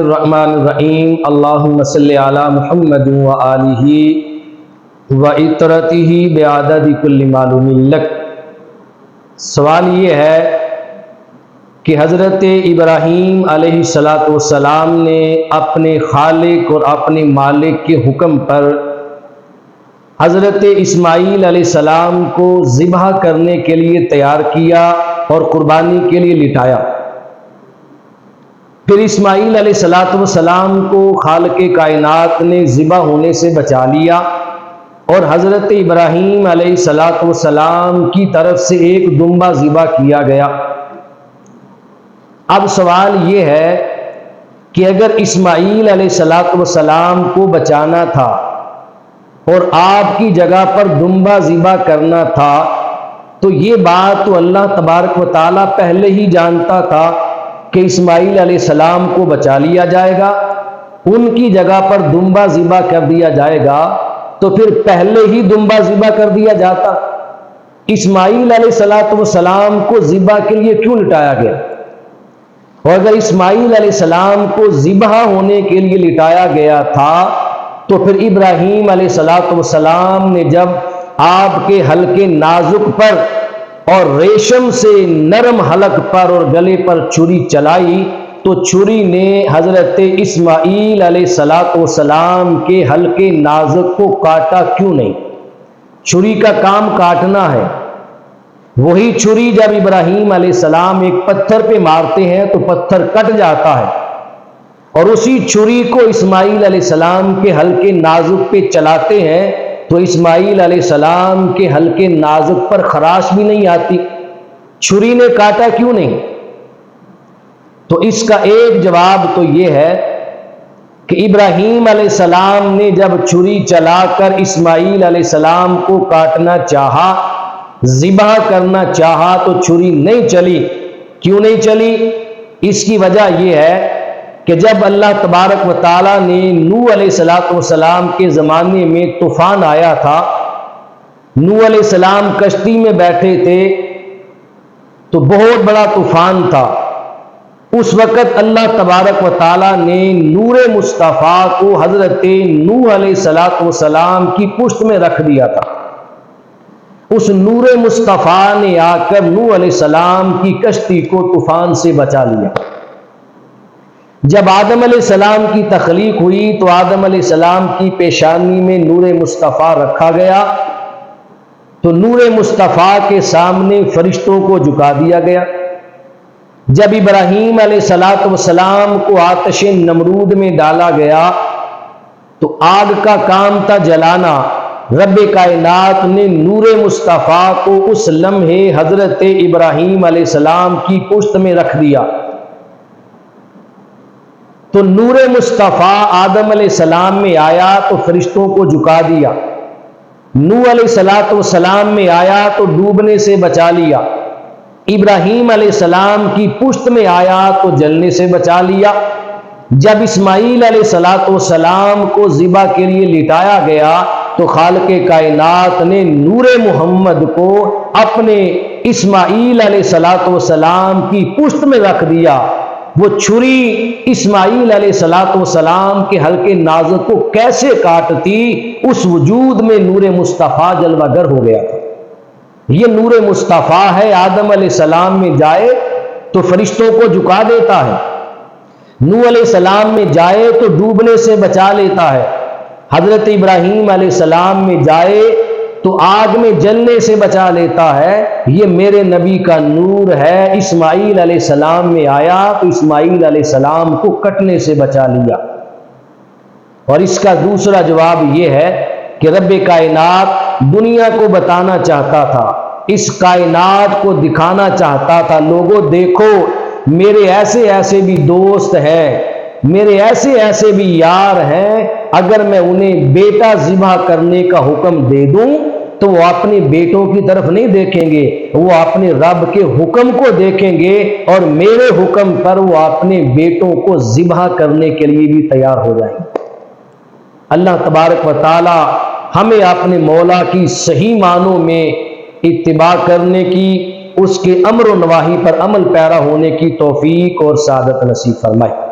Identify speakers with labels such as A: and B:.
A: الرحمن الرحیم اللہم صلی علی محمد و آلہ و اطرتہ بعدد کل معلوم لک۔ سوال یہ ہے کہ حضرت ابراہیم علیہ السلام نے اپنے خالق اور اپنے مالک کے حکم پر حضرت اسماعیل علیہ السلام کو ذبح کرنے کے لیے تیار کیا اور قربانی کے لیے لٹایا۔ پھر اسماعیل علیہ السلام کو خالق کائنات نے ذبح ہونے سے بچا لیا اور حضرت ابراہیم علیہ السلام کی طرف سے ایک دمبا ذبح کیا گیا۔ اب سوال یہ ہے کہ اگر اسماعیل علیہ السلام کو بچانا تھا اور آپ کی جگہ پر دمبا ذبح کرنا تھا تو یہ بات تو اللہ تبارک و تعالیٰ پہلے ہی جانتا تھا کہ اسماعیل علیہ السلام کو بچا لیا جائے گا، ان کی جگہ پر دمبا ذبح کر دیا جائے گا، تو پھر پہلے ہی دمبا ذبح کر دیا جاتا۔ اسماعیل علیہ السلام کو ذبح کے لیے کیوں لٹایا گیا؟ اور اگر اسماعیل علیہ السلام کو ذبح ہونے کے لیے لٹایا گیا تھا تو پھر ابراہیم علیہ السلام نے جب آپ کے حلقے نازک پر اور ریشم سے نرم حلق پر اور گلے پر چھری چلائی تو چھری نے حضرت اسماعیل علیہ السلام کے حلقے نازک کو کاٹا کیوں نہیں؟ چھری کا کام کاٹنا ہے۔ وہی چھری جب ابراہیم علیہ السلام ایک پتھر پہ مارتے ہیں تو پتھر کٹ جاتا ہے، اور اسی چھری کو اسماعیل علیہ السلام کے حلقے نازک پہ چلاتے ہیں تو اسماعیل علیہ السلام کے حلقے نازک پر خراش بھی نہیں آتی۔ چھری نے کاٹا کیوں نہیں؟ تو اس کا ایک جواب تو یہ ہے کہ ابراہیم علیہ السلام نے جب چھری چلا کر اسماعیل علیہ السلام کو کاٹنا چاہا، ذبح کرنا چاہا تو چھری نہیں چلی۔ کیوں نہیں چلی؟ اس کی وجہ یہ ہے کہ جب اللہ تبارک و تعالیٰ نے نوح علیہ السلام کے زمانے میں طوفان آیا تھا، نوح علیہ السلام کشتی میں بیٹھے تھے تو بہت بڑا طوفان تھا۔ اس وقت اللہ تبارک و تعالیٰ نے نور مصطفیٰ کو حضرت نوح علیہ السلام کی پشت میں رکھ دیا تھا۔ اس نور مصطفیٰ نے آ کر نوح علیہ السلام کی کشتی کو طوفان سے بچا لیا۔ جب آدم علیہ السلام کی تخلیق ہوئی تو آدم علیہ السلام کی پیشانی میں نور مصطفیٰ رکھا گیا تو نور مصطفیٰ کے سامنے فرشتوں کو جھکا دیا گیا۔ جب ابراہیم علیہ السلام کو آتش نمرود میں ڈالا گیا تو آگ کا کام تھا جلانا، رب کائنات نے نور مصطفیٰ کو اس لمحے حضرت ابراہیم علیہ السلام کی پشت میں رکھ دیا تو نور مصطفیٰ آدم علیہ السلام میں آیا تو فرشتوں کو جھکا دیا، نوح علیہ السلام میں آیا تو ڈوبنے سے بچا لیا، ابراہیم علیہ السلام کی پشت میں آیا تو جلنے سے بچا لیا۔ جب اسماعیل علیہ السلام کو ذبح کے لیے لٹایا گیا تو خالق کائنات نے نور محمد کو اپنے اسماعیل علیہ السلام کی پشت میں رکھ دیا۔ وہ چھری اسماعیل علیہ السلام کے حلقے نازک کو کیسے کاٹتی؟ اس وجود میں نور مصطفیٰ جلوہ گر ہو گیا تھا۔ یہ نور مصطفیٰ ہے، آدم علیہ السلام میں جائے تو فرشتوں کو جھکا دیتا ہے، نوح علیہ السلام میں جائے تو ڈوبنے سے بچا لیتا ہے، حضرت ابراہیم علیہ السلام میں جائے تو آگ میں جلنے سے بچا لیتا ہے۔ یہ میرے نبی کا نور ہے۔ اسماعیل علیہ السلام میں آیا تو اسماعیل علیہ السلام کو کٹنے سے بچا لیا۔ اور اس کا دوسرا جواب یہ ہے کہ رب کائنات دنیا کو بتانا چاہتا تھا، اس کائنات کو دکھانا چاہتا تھا، لوگوں دیکھو میرے ایسے ایسے بھی دوست ہیں، میرے ایسے ایسے بھی یار ہیں، اگر میں انہیں بیٹا ذبح کرنے کا حکم دے دوں تو وہ اپنے بیٹوں کی طرف نہیں دیکھیں گے، وہ اپنے رب کے حکم کو دیکھیں گے اور میرے حکم پر وہ اپنے بیٹوں کو ذبح کرنے کے لیے بھی تیار ہو جائیں گے۔ اللہ تبارک و تعالی ہمیں اپنے مولا کی صحیح معنوں میں اتباع کرنے کی، اس کے امر و نواہی پر عمل پیرا ہونے کی توفیق اور سعادت نصیب فرمائے۔